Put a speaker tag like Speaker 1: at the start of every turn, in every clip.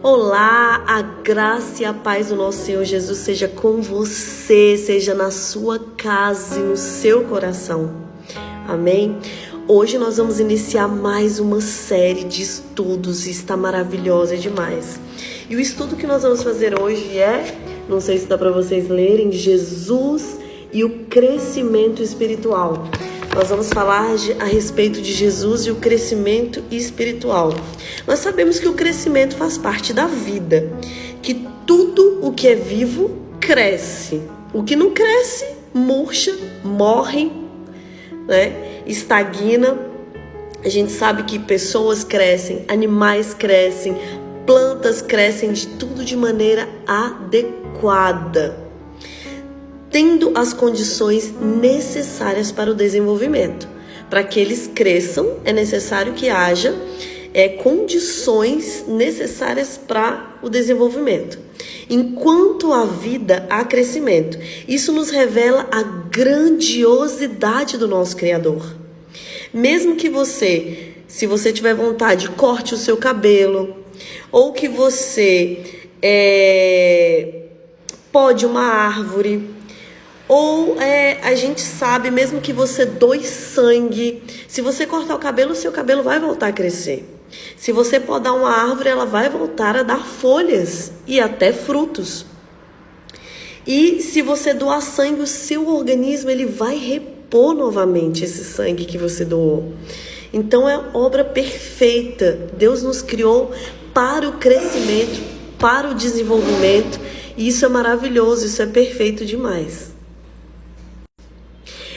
Speaker 1: Olá, a graça e a paz do nosso Senhor Jesus seja com você, seja na sua casa e no seu coração. Amém? Hoje nós vamos iniciar mais uma série de estudos e está maravilhosa demais. E o estudo que nós vamos fazer hoje não sei se dá para vocês lerem, Jesus e o crescimento espiritual. Nós vamos falar a respeito de Jesus e o crescimento espiritual. Nós sabemos que o crescimento faz parte da vida, que tudo o que é vivo cresce. O que não cresce, murcha, morre, estagna. A gente sabe que pessoas crescem, animais crescem, plantas crescem, de tudo de maneira adequada, tendo as condições necessárias para o desenvolvimento. Para que eles cresçam, é necessário que haja condições necessárias para o desenvolvimento. Enquanto há vida, há crescimento. Isso nos revela a grandiosidade do nosso Criador. Mesmo que você, se você tiver vontade, corte o seu cabelo, ou que você pode uma árvore, ou a gente sabe, mesmo que você doe sangue, se você cortar o cabelo, seu cabelo vai voltar a crescer. Se você podar uma árvore, ela vai voltar a dar folhas e até frutos. E se você doar sangue, o seu organismo ele vai repor novamente esse sangue que você doou. Então é obra perfeita. Deus nos criou para o crescimento, para o desenvolvimento. E isso é maravilhoso, isso é perfeito demais.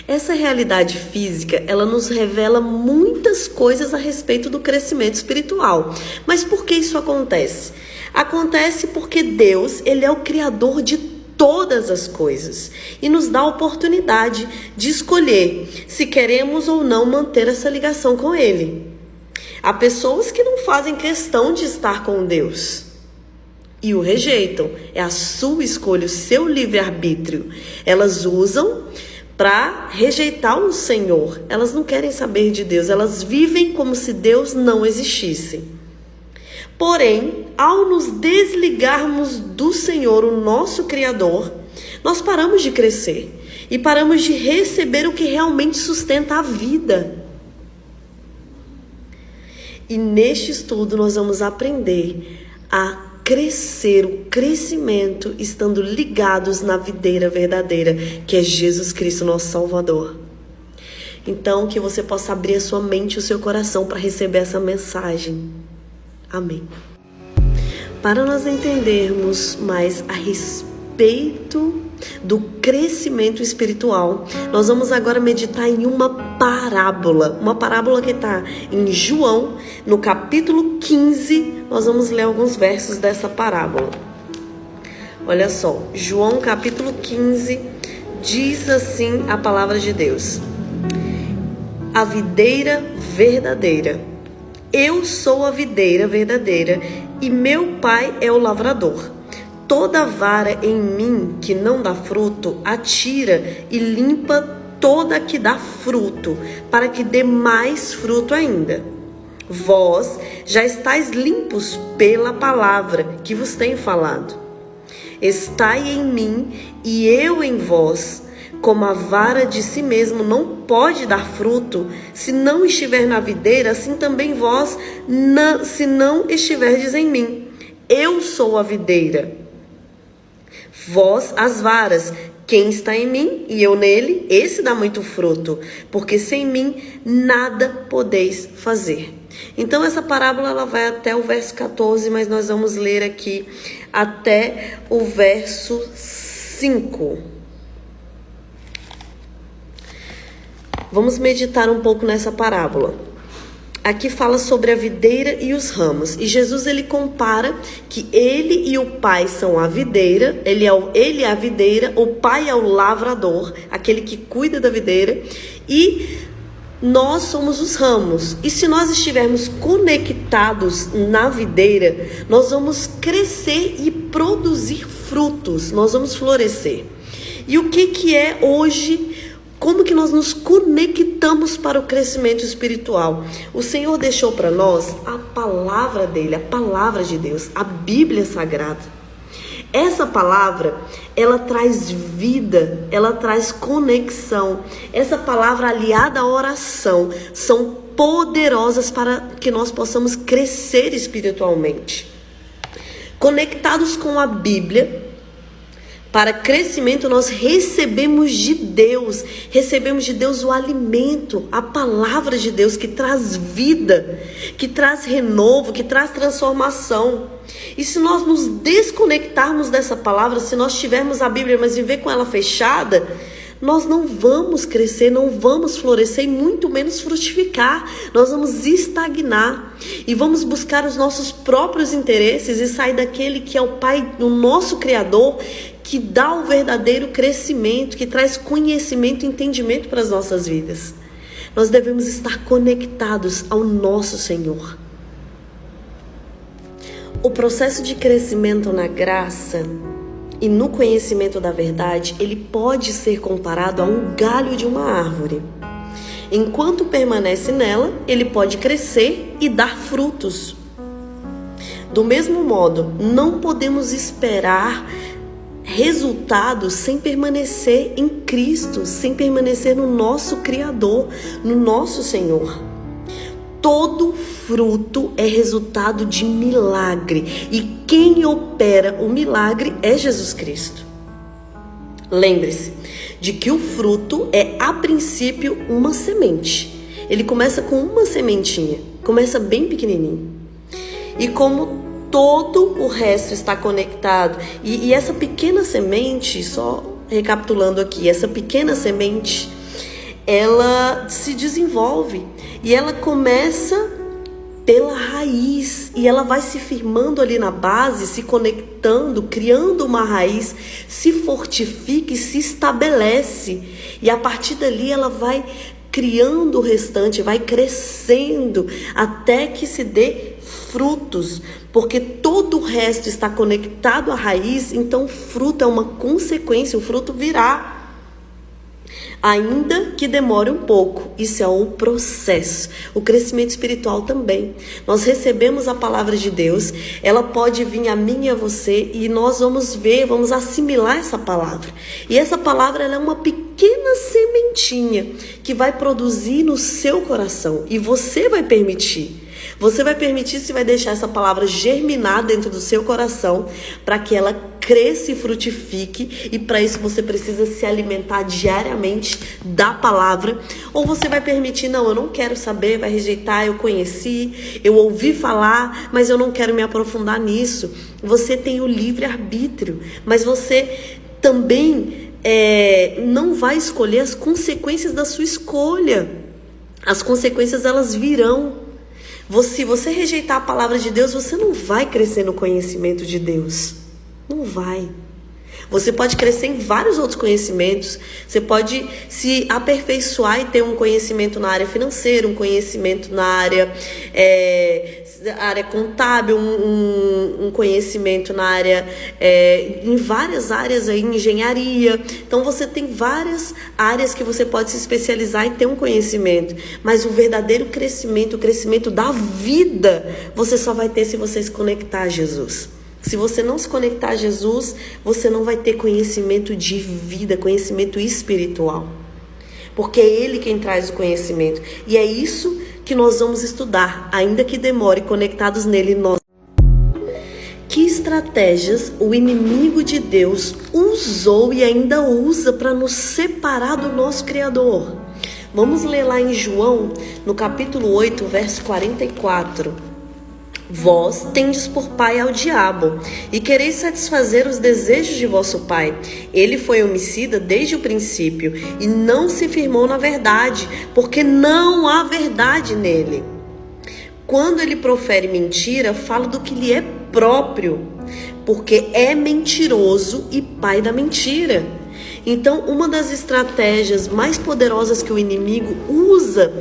Speaker 1: Essa realidade física, ela nos revela muitas coisas a respeito do crescimento espiritual. Mas por que isso acontece? Acontece porque Deus, ele é o Criador de todas as coisas e nos dá a oportunidade de escolher se queremos ou não manter essa ligação com Ele. Há pessoas que não fazem questão de estar com Deus e o rejeitam. É a sua escolha, o seu livre-arbítrio. Elas usam para rejeitar o Senhor. Elas não querem saber de Deus, elas vivem como se Deus não existisse. Porém, ao nos desligarmos do Senhor, o nosso Criador, nós paramos de crescer e paramos de receber o que realmente sustenta a vida. E neste estudo nós vamos aprender a crescer, o crescimento, estando ligados na videira verdadeira, que é Jesus Cristo, nosso Salvador. Então, que você possa abrir a sua mente e o seu coração para receber essa mensagem. Amém. Para nós entendermos mais a respeito do crescimento espiritual, nós vamos agora meditar em uma parábola que está em João, no capítulo 15, nós vamos ler alguns versos dessa parábola. Olha só, João capítulo 15, diz assim a palavra de Deus: a videira verdadeira. Eu sou a videira verdadeira e meu pai é o lavrador. Toda vara em mim que não dá fruto, atira e limpa toda que dá fruto, para que dê mais fruto ainda. Vós já estáis limpos pela palavra que vos tenho falado. Estai em mim e eu em vós. Como a vara de si mesmo não pode dar fruto, se não estiver na videira, assim também vós, se não estiverdes em mim. Eu sou a videira, vós as varas. Quem está em mim e eu nele, esse dá muito fruto, porque sem mim nada podeis fazer. Então essa parábola ela vai até o verso 14, mas nós vamos ler aqui até o verso 5. Vamos meditar um pouco nessa parábola. Aqui fala sobre a videira e os ramos. E Jesus ele compara que ele e o pai são a videira. Ele é a videira, o pai é o lavrador, aquele que cuida da videira. E nós somos os ramos. E se nós estivermos conectados na videira, nós vamos crescer e produzir frutos. Nós vamos florescer. E o que é hoje Como que nós nos conectamos para o crescimento espiritual? O Senhor deixou para nós a palavra dele, a palavra de Deus, a Bíblia Sagrada. Essa palavra, ela traz vida, ela traz conexão. Essa palavra aliada à oração são poderosas para que nós possamos crescer espiritualmente. Conectados com a Bíblia, para crescimento nós recebemos de Deus o alimento, a palavra de Deus que traz vida, que traz renovo, que traz transformação. E se nós nos desconectarmos dessa palavra, se nós tivermos a Bíblia, mas viver com ela fechada, nós não vamos crescer, não vamos florescer e muito menos frutificar. Nós vamos estagnar e vamos buscar os nossos próprios interesses e sair daquele que é o Pai, o nosso Criador, que dá o verdadeiro crescimento, que traz conhecimento e entendimento para as nossas vidas. Nós devemos estar conectados ao nosso Senhor. O processo de crescimento na graça e no conhecimento da verdade, ele pode ser comparado a um galho de uma árvore. Enquanto permanece nela, ele pode crescer e dar frutos. Do mesmo modo, não podemos esperar resultados sem permanecer em Cristo, sem permanecer no nosso Criador, no nosso Senhor. Todo fruto é resultado de milagre e quem opera o milagre é Jesus Cristo. Lembre-se de que o fruto é, a princípio, uma semente. Ele começa com uma sementinha, começa bem pequenininho. E como todo o resto está conectado, e essa pequena semente, só recapitulando aqui, essa pequena semente, ela se desenvolve e ela começa pela raiz e ela vai se firmando ali na base, se conectando, criando uma raiz, se fortifica e se estabelece, e a partir dali ela vai criando o restante, vai crescendo até que se dê frutos, porque todo o resto está conectado à raiz. Então o fruto é uma consequência, o fruto virá, ainda que demore um pouco. Isso é o processo. O crescimento espiritual também. Nós recebemos a palavra de Deus, ela pode vir a mim e a você, e nós vamos ver, vamos assimilar essa palavra. E essa palavra, ela é uma pequena sementinha que vai produzir no seu coração, e você vai permitir. Você vai permitir, se vai deixar essa palavra germinar dentro do seu coração, para que ela cresça e frutifique, e para isso você precisa se alimentar diariamente da palavra. Ou você vai permitir, não, eu não quero saber, vai rejeitar, eu conheci, eu ouvi falar, mas eu não quero me aprofundar nisso. Você tem o livre-arbítrio, mas você também não vai escolher as consequências da sua escolha. As consequências, elas virão. Se você rejeitar a palavra de Deus, você não vai crescer no conhecimento de Deus. Não vai. Você pode crescer em vários outros conhecimentos. Você pode se aperfeiçoar e ter um conhecimento na área financeira, um conhecimento na área contábil, um conhecimento na área, em várias áreas aí, engenharia. Então você tem várias áreas que você pode se especializar e ter um conhecimento. Mas o verdadeiro crescimento, o crescimento da vida, você só vai ter se você se conectar a Jesus. Se você não se conectar a Jesus, você não vai ter conhecimento de vida, conhecimento espiritual. Porque é Ele quem traz o conhecimento. E é isso que nós vamos estudar, ainda que demore, conectados nele. Que estratégias o inimigo de Deus usou e ainda usa para nos separar do nosso Criador? Vamos ler lá em João, no capítulo 8, verso 44. Vós tendes por pai ao diabo, e quereis satisfazer os desejos de vosso pai. Ele foi homicida desde o princípio, e não se firmou na verdade, porque não há verdade nele. Quando ele profere mentira, fala do que lhe é próprio, porque é mentiroso e pai da mentira. Então, uma das estratégias mais poderosas que o inimigo usa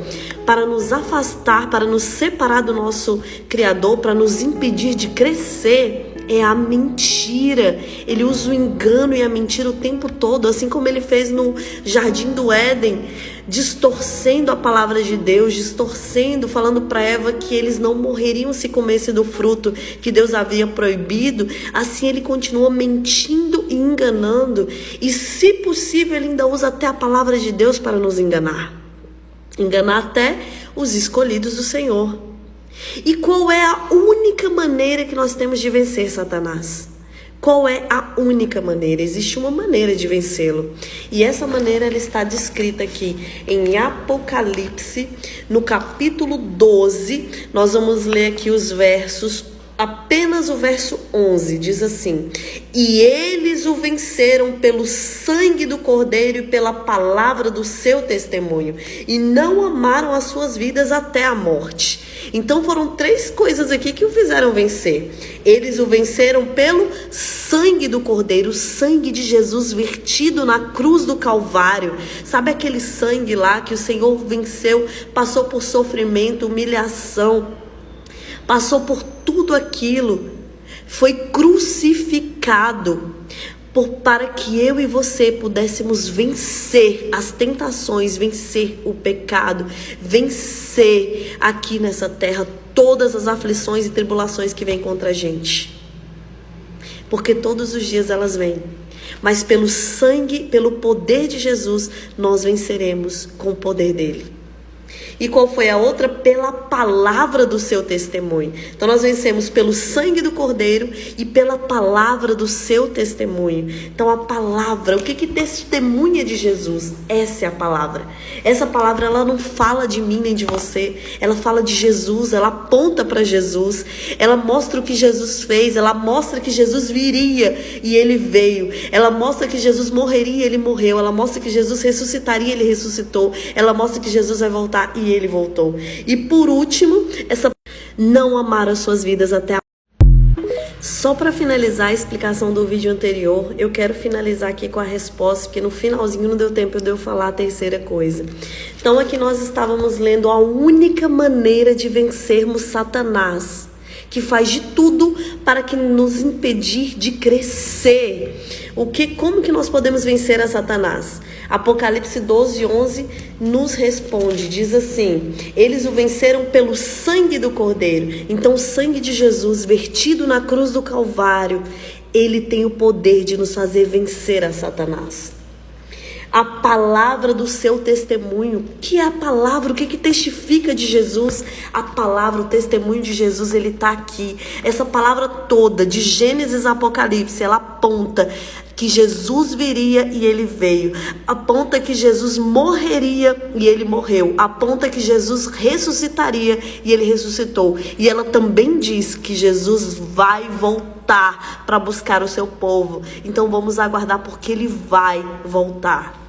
Speaker 1: para nos afastar, para nos separar do nosso Criador, para nos impedir de crescer, é a mentira. Ele usa o engano e a mentira o tempo todo, assim como ele fez no Jardim do Éden, distorcendo a palavra de Deus, distorcendo, falando para Eva que eles não morreriam se comessem do fruto que Deus havia proibido. Assim ele continua mentindo e enganando, e se possível ele ainda usa até a palavra de Deus para nos enganar até os escolhidos do Senhor. E qual é a única maneira que nós temos de vencer Satanás? Qual é a única maneira? Existe uma maneira de vencê-lo. E essa maneira ela está descrita aqui em Apocalipse, no capítulo 12. Nós vamos ler aqui os versos, apenas o verso 11. Diz assim: e eles o venceram pelo sangue do Cordeiro e pela palavra do seu testemunho, e não amaram as suas vidas até a morte. Então foram 3 coisas aqui que o fizeram vencer. Eles o venceram pelo sangue do Cordeiro, o sangue de Jesus vertido na cruz do Calvário. Sabe aquele sangue lá que o Senhor venceu, passou por sofrimento, humilhação, passou por tudo aquilo, foi crucificado para que eu e você pudéssemos vencer as tentações, vencer o pecado, vencer aqui nessa terra todas as aflições e tribulações que vêm contra a gente. Porque todos os dias elas vêm. Mas pelo sangue, pelo poder de Jesus, nós venceremos com o poder dele. E qual foi a outra? Pela palavra do seu testemunho. Então nós vencemos pelo sangue do Cordeiro e pela palavra do seu testemunho. Então a palavra, o que testemunha de Jesus? Essa é a palavra. Essa palavra ela não fala de mim nem de você. Ela fala de Jesus, ela aponta para Jesus. Ela mostra o que Jesus fez, ela mostra que Jesus viria e ele veio. Ela mostra que Jesus morreria e ele morreu. Ela mostra que Jesus ressuscitaria e ele ressuscitou. Ela mostra que Jesus vai voltar e ele voltou. E por último, não amar as suas vidas até a... Só para finalizar a explicação do vídeo anterior, eu quero finalizar aqui com a resposta, porque no finalzinho não deu tempo de eu falar a terceira coisa. Então aqui nós estávamos lendo a única maneira de vencermos Satanás, que faz de tudo para que nos impedir de crescer. Como que nós podemos vencer a Satanás? Apocalipse 12:11 nos responde, diz assim: eles o venceram pelo sangue do Cordeiro. Então o sangue de Jesus vertido na cruz do Calvário, ele tem o poder de nos fazer vencer a Satanás. A palavra do seu testemunho. O que é a palavra? O que testifica de Jesus? A palavra, o testemunho de Jesus, ele está aqui. Essa palavra toda, de Gênesis a Apocalipse, ela aponta que Jesus viria e ele veio. Aponta que Jesus morreria e ele morreu. Aponta que Jesus ressuscitaria e ele ressuscitou. E ela também diz que Jesus vai voltar para buscar o seu povo. Então vamos aguardar, porque ele vai voltar.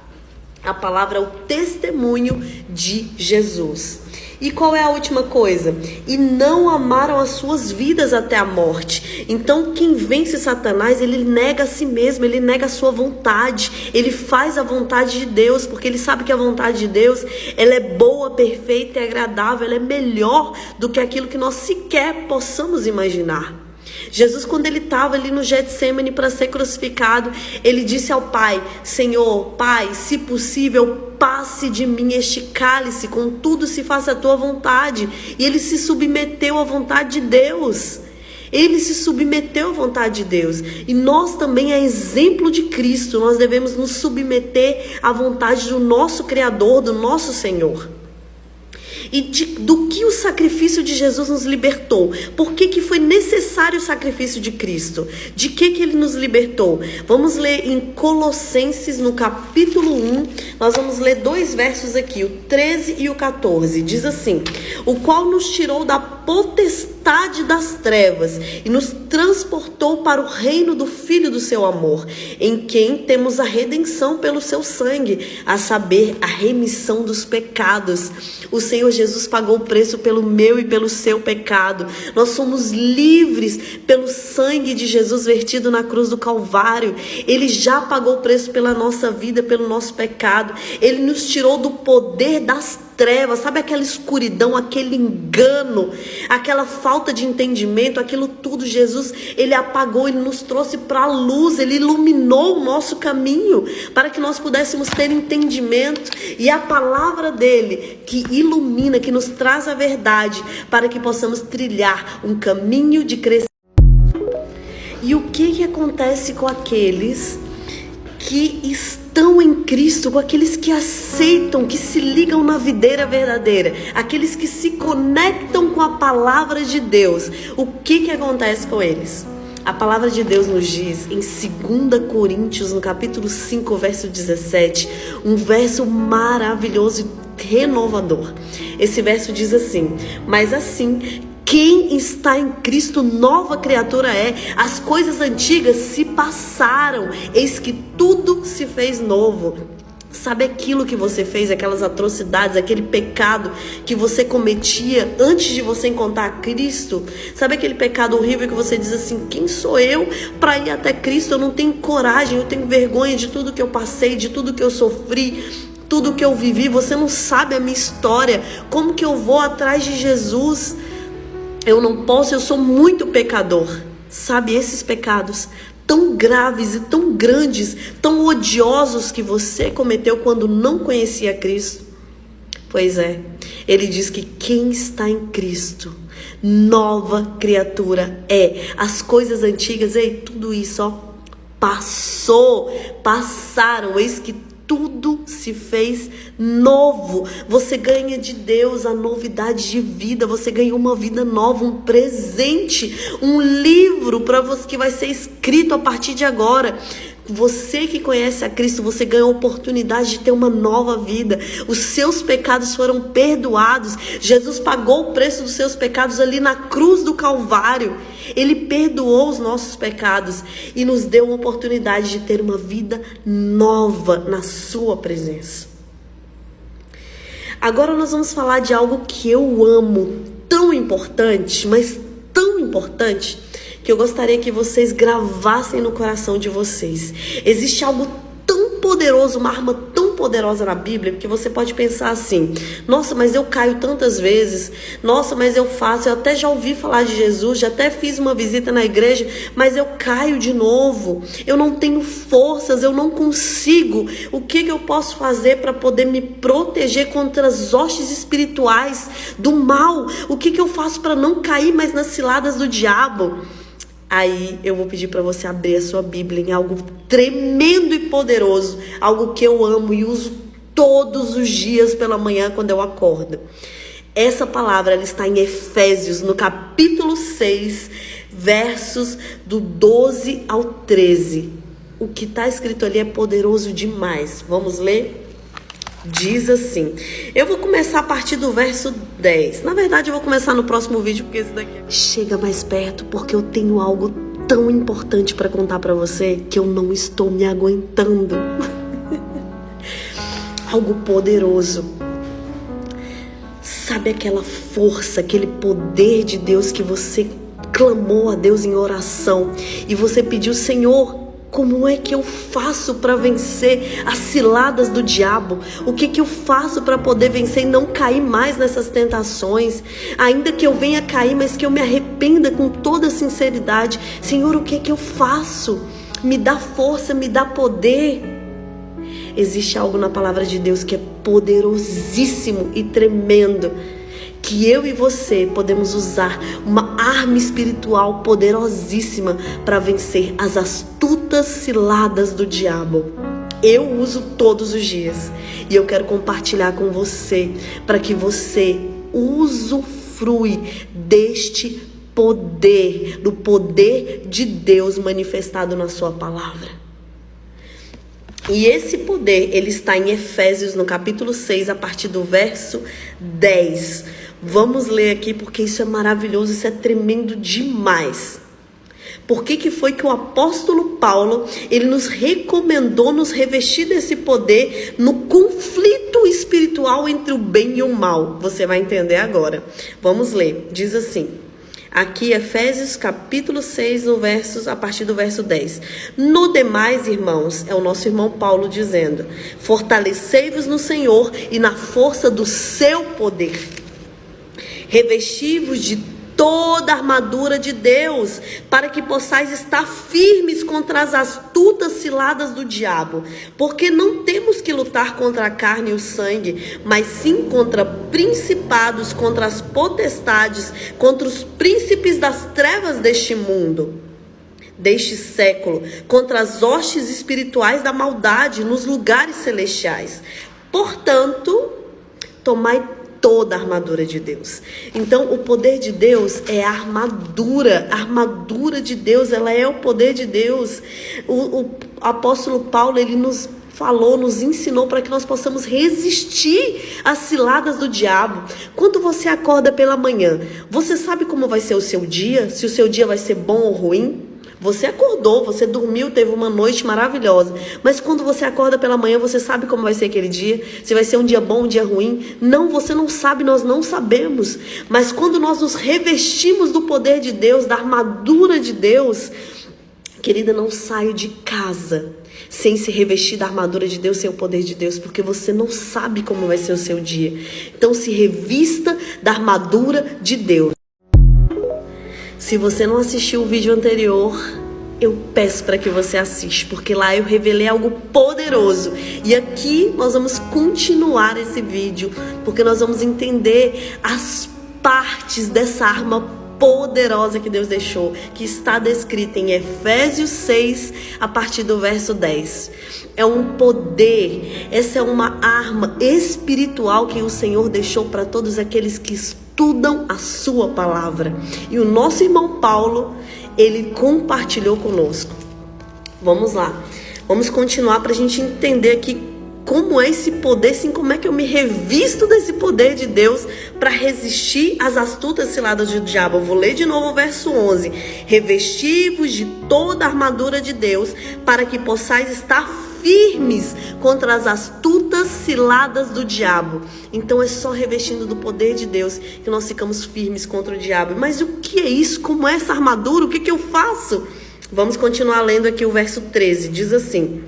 Speaker 1: A palavra é o testemunho de Jesus. E qual é a última coisa? E não amaram as suas vidas até a morte. Então quem vence Satanás, ele nega a si mesmo, ele nega a sua vontade. Ele faz a vontade de Deus, porque ele sabe que a vontade de Deus, ela é boa, perfeita e agradável. Ela é melhor do que aquilo que nós sequer possamos imaginar. Jesus, quando ele estava ali no Getsêmani para ser crucificado, ele disse ao Pai: Senhor, Pai, se possível, passe de mim este cálice, contudo se faça a tua vontade. E ele se submeteu à vontade de Deus. Ele se submeteu à vontade de Deus. E nós também, a exemplo de Cristo, nós devemos nos submeter à vontade do nosso Criador, do nosso Senhor. E do que o sacrifício de Jesus nos libertou? Por que foi necessário o sacrifício de Cristo? De que ele nos libertou? Vamos ler em Colossenses, no capítulo 1. Nós vamos ler 2 versos aqui, o 13 e o 14. Diz assim: o qual nos tirou da potestade das trevas e nos transportou para o reino do Filho do seu amor, em quem temos a redenção pelo seu sangue, a saber, a remissão dos pecados. O Senhor Jesus pagou o preço pelo meu e pelo seu pecado. Nós somos livres pelo sangue de Jesus vertido na cruz do Calvário. Ele já pagou o preço pela nossa vida, pelo nosso pecado. Ele nos tirou do poder das trevas, sabe aquela escuridão, aquele engano, aquela falta de entendimento, aquilo tudo Jesus, ele apagou, ele nos trouxe para a luz, ele iluminou o nosso caminho para que nós pudéssemos ter entendimento, e a palavra dele que ilumina, que nos traz a verdade para que possamos trilhar um caminho de crescimento. E o que acontece com aqueles que estão em Cristo, com aqueles que aceitam, que se ligam na videira verdadeira, aqueles que se conectam com a palavra de Deus? O que acontece com eles? A palavra de Deus nos diz em 2 Coríntios, no capítulo 5, verso 17, um verso maravilhoso e renovador. Esse verso diz assim: mas assim, quem está em Cristo, nova criatura é. As coisas antigas se passaram, eis que tudo se fez novo. Sabe aquilo que você fez, aquelas atrocidades, aquele pecado que você cometia antes de você encontrar Cristo? Sabe aquele pecado horrível que você diz assim: quem sou eu para ir até Cristo? Eu não tenho coragem, eu tenho vergonha de tudo que eu passei, de tudo que eu sofri, tudo que eu vivi. Você não sabe a minha história. Como que eu vou atrás de Jesus? Eu não posso, eu sou muito pecador. Sabe, esses pecados tão graves e tão grandes, tão odiosos que você cometeu quando não conhecia Cristo? Pois é, ele diz que quem está em Cristo, nova criatura é. As coisas antigas, tudo isso, passaram, eis que tudo se fez novo. Você ganha de Deus a novidade de vida. Você ganha uma vida nova, um presente, um livro para você que vai ser escrito a partir de agora. Você que conhece a Cristo, você ganha a oportunidade de ter uma nova vida. Os seus pecados foram perdoados. Jesus pagou o preço dos seus pecados ali na cruz do Calvário. Ele perdoou os nossos pecados e nos deu uma oportunidade de ter uma vida nova na sua presença. Agora nós vamos falar de algo que eu amo, tão importante, mas tão importante, que eu gostaria que vocês gravassem no coração de vocês. Existe algo tão poderoso, uma arma tão poderosa na Bíblia, porque você pode pensar assim: nossa, mas eu caio tantas vezes, nossa, mas eu até já ouvi falar de Jesus, já até fiz uma visita na igreja, mas eu caio de novo, eu não tenho forças, eu não consigo. O que eu posso fazer para poder me proteger contra as hostes espirituais do mal? O que eu faço para não cair mais nas ciladas do diabo? Aí eu vou pedir para você abrir a sua Bíblia em algo tremendo e poderoso, algo que eu amo e uso todos os dias pela manhã quando eu acordo. Essa palavra, ela está em Efésios, no capítulo 6, versos do 12 ao 13. O que está escrito ali é poderoso demais. Vamos ler? Diz assim, eu vou começar a partir do verso 10. Na verdade, eu vou começar no próximo vídeo, porque esse daqui... Chega mais perto, porque eu tenho algo tão importante para contar para você que eu não estou me aguentando. Algo poderoso. Sabe aquela força, aquele poder de Deus que você clamou a Deus em oração e você pediu: Senhor, como é que eu faço para vencer as ciladas do diabo? O que eu faço para poder vencer e não cair mais nessas tentações? Ainda que eu venha cair, mas que eu me arrependa com toda sinceridade. Senhor, o que eu faço? Me dá força, me dá poder. Existe algo na palavra de Deus que é poderosíssimo e tremendo, que eu e você podemos usar, uma arma espiritual poderosíssima para vencer as astutas ciladas do diabo. Eu uso todos os dias e eu quero compartilhar com você para que você usufrui deste poder, do poder de Deus manifestado na sua palavra. E esse poder, ele está em Efésios, no capítulo 6, a partir do verso 10. Vamos ler aqui, porque isso é maravilhoso, isso é tremendo demais. Por que foi que o apóstolo Paulo, ele nos recomendou nos revestir desse poder no conflito espiritual entre o bem e o mal? Você vai entender agora. Vamos ler. Diz assim: Aqui, Efésios capítulo 6, a partir do verso 10. No demais, irmãos, é o nosso irmão Paulo dizendo: fortalecei-vos no Senhor e na força do seu poder. Revesti-vos de toda a armadura de Deus, para que possais estar firmes contra as astutas ciladas do diabo. Porque não temos que lutar contra a carne e o sangue, mas sim contra principados, contra as potestades, contra os príncipes das trevas deste mundo, deste século, contra as hostes espirituais da maldade nos lugares celestiais. Portanto, tomai toda a armadura de Deus. Então, o poder de Deus é a armadura de Deus, ela é o poder de Deus. O apóstolo Paulo, ele nos falou, nos ensinou para que nós possamos resistir às ciladas do diabo. Quando você acorda pela manhã, você sabe como vai ser o seu dia? Se o seu dia vai ser bom ou ruim? Você acordou, você dormiu, teve uma noite maravilhosa. Mas quando você acorda pela manhã, você sabe como vai ser aquele dia? Se vai ser um dia bom, um dia ruim? Não, você não sabe, nós não sabemos. Mas quando nós nos revestimos do poder de Deus, da armadura de Deus, querida, não saia de casa sem se revestir da armadura de Deus, sem o poder de Deus, porque você não sabe como vai ser o seu dia. Então se revista da armadura de Deus. Se você não assistiu o vídeo anterior, eu peço para que você assista, porque lá eu revelei algo poderoso. E aqui nós vamos continuar esse vídeo, porque nós vamos entender as partes dessa arma poderosa que Deus deixou, que está descrita em Efésios 6, a partir do verso 10. É um poder, essa é uma arma espiritual que o Senhor deixou para todos aqueles que estudam a sua palavra. E o nosso irmão Paulo, ele compartilhou conosco. Vamos lá, vamos continuar para a gente entender aqui como é esse poder, assim, como é que eu me revisto desse poder de Deus para resistir às astutas ciladas do diabo. Eu vou ler de novo o verso 11. Revesti-vos de toda a armadura de Deus, para que possais estar firmes contra as astutas ciladas do diabo. Então é só revestindo do poder de Deus que nós ficamos firmes contra o diabo. Mas o que é isso? Como é essa armadura? O que eu faço? Vamos continuar lendo aqui o verso 13. Diz assim: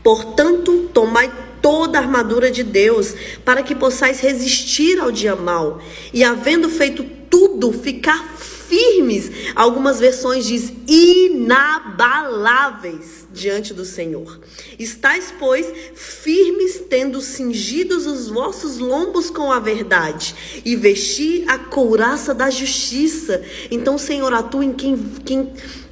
Speaker 1: portanto, tomai toda a armadura de Deus, para que possais resistir ao dia mau, e havendo feito tudo, ficar firmes. Algumas versões diz inabaláveis diante do Senhor. Estais, pois, firmes, tendo cingidos os vossos lombos com a verdade, e vestir a couraça da justiça. Então o Senhor atua em quem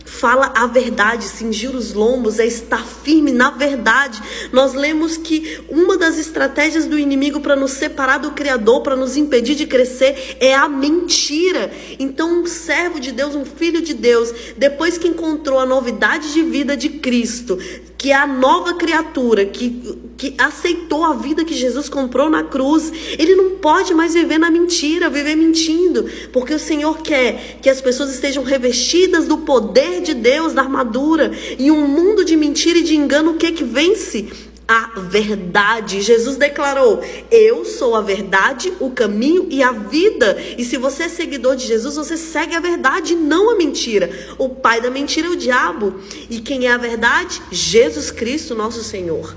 Speaker 1: fala a verdade. Cingir os lombos é estar firme na verdade. Nós lemos que uma das estratégias do inimigo para nos separar do Criador, para nos impedir de crescer, é a mentira. Então um servo de Deus, um filho de Deus, depois que encontrou a novidade de vida de Cristo, que é a nova criatura, que aceitou a vida que Jesus comprou na cruz, ele não pode mais viver na mentira, viver mentindo, porque o Senhor quer que as pessoas estejam revestidas do poder de Deus, da armadura. E um mundo de mentira e de engano, o que vence? A verdade. Jesus declarou: eu sou a verdade, o caminho e a vida. E se você é seguidor de Jesus, você segue a verdade, não a mentira. O pai da mentira é o diabo. E quem é a verdade? Jesus Cristo, nosso Senhor.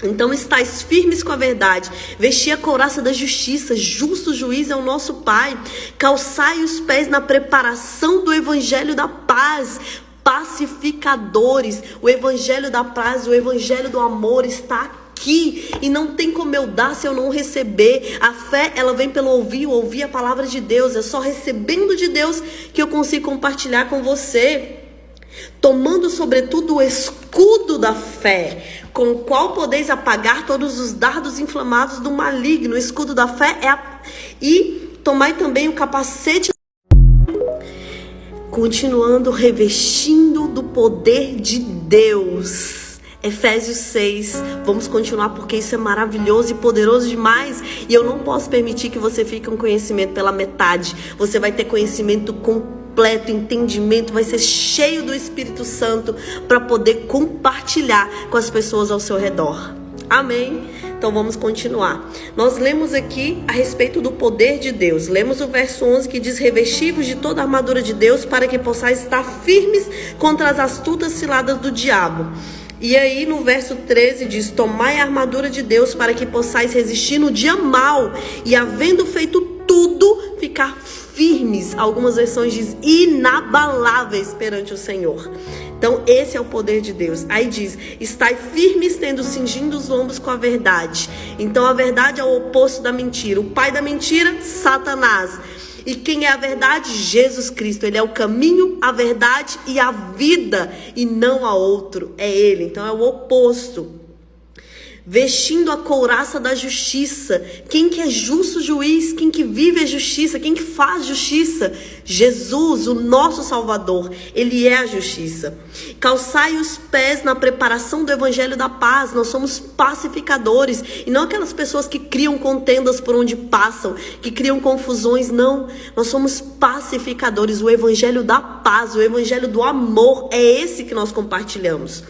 Speaker 1: Então estais firmes com a verdade, vestir a couraça da justiça, justo juiz é o nosso Pai, calçai os pés na preparação do evangelho da paz, pacificadores. O evangelho da paz, o evangelho do amor está aqui, e não tem como eu dar se eu não receber. A fé, ela vem pelo ouvir a palavra de Deus. É só recebendo de Deus que eu consigo compartilhar com você. Tomando sobretudo o escudo da fé, com o qual podeis apagar todos os dardos inflamados do maligno. O escudo da fé e tomai também o capacete, continuando revestindo do poder de Deus. Efésios 6, vamos continuar porque isso é maravilhoso e poderoso demais, e eu não posso permitir que você fique com conhecimento pela metade. Você vai ter conhecimento completo, entendimento, vai ser cheio do Espírito Santo para poder compartilhar com as pessoas ao seu redor. Amém? Então vamos continuar. Nós lemos aqui a respeito do poder de Deus. Lemos o verso 11 que diz: revestivos de toda a armadura de Deus para que possais estar firmes contra as astutas ciladas do diabo. E aí no verso 13 diz: tomai a armadura de Deus para que possais resistir no dia mau e, havendo feito tudo, ficar firmes. Algumas versões diz inabaláveis perante o Senhor. Então esse é o poder de Deus. Aí diz: estai firmes, tendo cingindo os lombos com a verdade. Então a verdade é o oposto da mentira. O pai da mentira, Satanás. E quem é a verdade? Jesus Cristo. Ele é o caminho, a verdade e a vida, e não há outro. É Ele. Então é o oposto. Vestindo a couraça da justiça. Quem que é justo juiz? Quem que vive a justiça? Quem que faz justiça? Jesus, o nosso Salvador. Ele é a justiça. Calçai os pés na preparação do evangelho da paz. Nós somos pacificadores. E não aquelas pessoas que criam contendas por onde passam, que criam confusões. Não. Nós somos pacificadores. O evangelho da paz, o evangelho do amor, é esse que nós compartilhamos.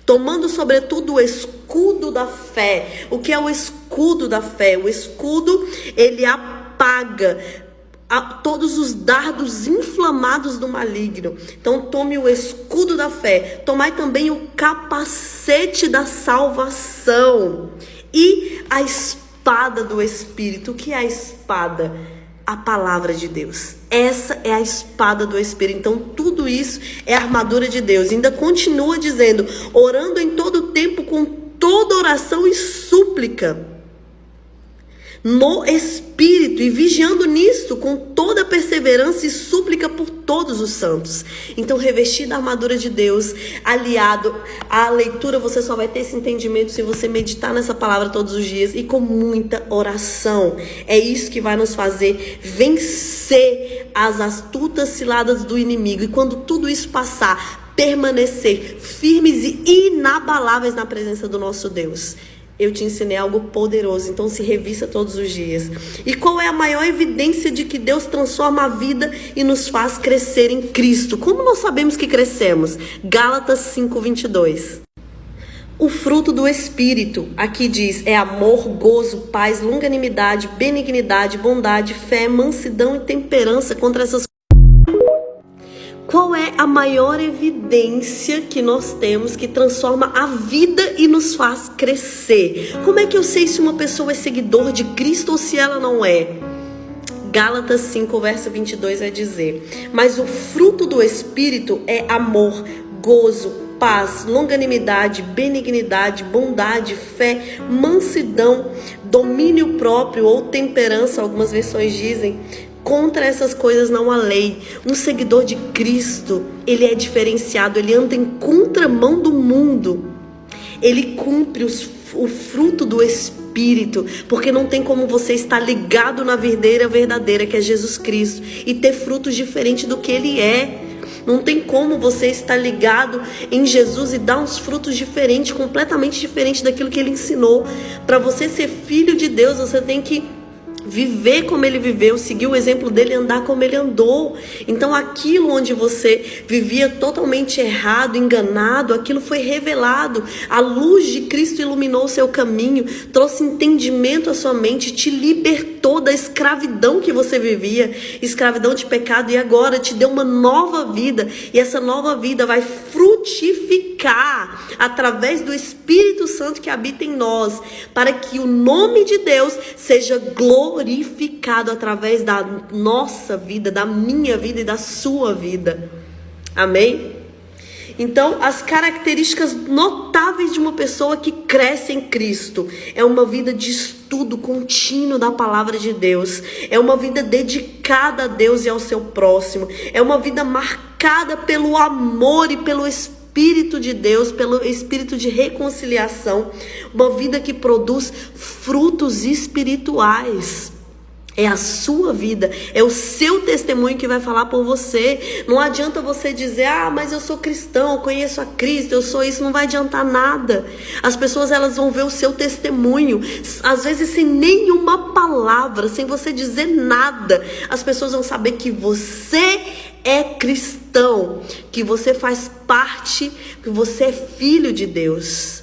Speaker 1: Tomando sobretudo o escudo da fé. O que é o escudo da fé? O escudo, ele apaga todos os dardos inflamados do maligno. Então tome o escudo da fé. Tomai também o capacete da salvação. E a espada do Espírito. O que é a espada? A palavra de Deus. Essa é a espada do Espírito. Então tudo isso é a armadura de Deus. Ainda continua dizendo: orando em todo tempo com toda oração e súplica no Espírito, e vigiando nisto com toda perseverança e súplica por todos os santos. Então, revestido da armadura de Deus, aliado à leitura, você só vai ter esse entendimento se você meditar nessa palavra todos os dias e com muita oração. É isso que vai nos fazer vencer as astutas ciladas do inimigo. E quando tudo isso passar, permanecer firmes e inabaláveis na presença do nosso Deus. Eu te ensinei algo poderoso, então se revista todos os dias. E qual é a maior evidência de que Deus transforma a vida e nos faz crescer em Cristo? Como nós sabemos que crescemos? Gálatas 5:22. O fruto do Espírito, aqui diz, é amor, gozo, paz, longanimidade, benignidade, bondade, fé, mansidão e temperança. Contra essas Qual é a maior evidência que nós temos que transforma a vida e nos faz crescer? Como é que eu sei se uma pessoa é seguidor de Cristo ou se ela não é? Gálatas 5, verso 22 vai dizer: mas o fruto do Espírito é amor, gozo, paz, longanimidade, benignidade, bondade, fé, mansidão, domínio próprio ou temperança, algumas versões dizem. Contra essas coisas não há lei. Um seguidor de Cristo, ele é diferenciado, ele anda em contramão do mundo. Ele cumpre o fruto do Espírito, porque não tem como você estar ligado na videira verdadeira, que é Jesus Cristo, e ter frutos diferentes do que ele é. Não tem como você estar ligado em Jesus e dar uns frutos diferentes, completamente diferentes daquilo que ele ensinou. Para você ser filho de Deus, você tem que viver como ele viveu, seguir o exemplo dele, andar como ele andou. Então aquilo onde você vivia totalmente errado, enganado, aquilo foi revelado. A luz de Cristo iluminou o seu caminho, trouxe entendimento à sua mente, te libertou da escravidão que você vivia, escravidão de pecado, e agora te deu uma nova vida. E essa nova vida vai frutificar através do Espírito Santo que habita em nós, para que o nome de Deus seja glorificado através da nossa vida, da minha vida e da sua vida. Amém? Então, as características notáveis de uma pessoa que cresce em Cristo é uma vida de estudo contínuo da palavra de Deus, é uma vida dedicada a Deus e ao seu próximo, é uma vida marcada pelo amor e pelo Espírito de Deus, pelo Espírito de reconciliação, uma vida que produz frutos espirituais. É a sua vida, é o seu testemunho que vai falar por você. Não adianta você dizer: ah, mas eu sou cristão, eu conheço a Cristo, eu sou isso. Não vai adiantar nada. As pessoas, elas vão ver o seu testemunho, às vezes sem nenhuma palavra, sem você dizer nada. As pessoas vão saber que você é cristão, que você faz parte, que você é filho de Deus.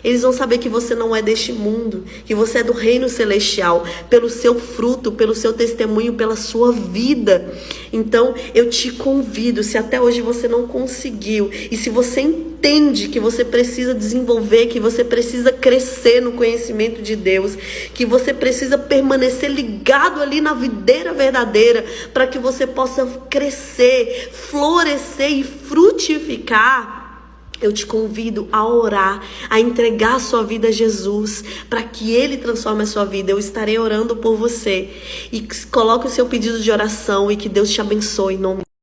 Speaker 1: Eles vão saber que você não é deste mundo, que você é do reino celestial, pelo seu fruto, pelo seu testemunho, pela sua vida. Então, eu te convido, se até hoje você não conseguiu, e se você entende que você precisa desenvolver, que você precisa crescer no conhecimento de Deus, que você precisa permanecer ligado ali na videira verdadeira, para que você possa crescer, florescer e frutificar, eu te convido a orar, a entregar a sua vida a Jesus, para que Ele transforme a sua vida. Eu estarei orando por você. E coloque o seu pedido de oração e que Deus te abençoe em nome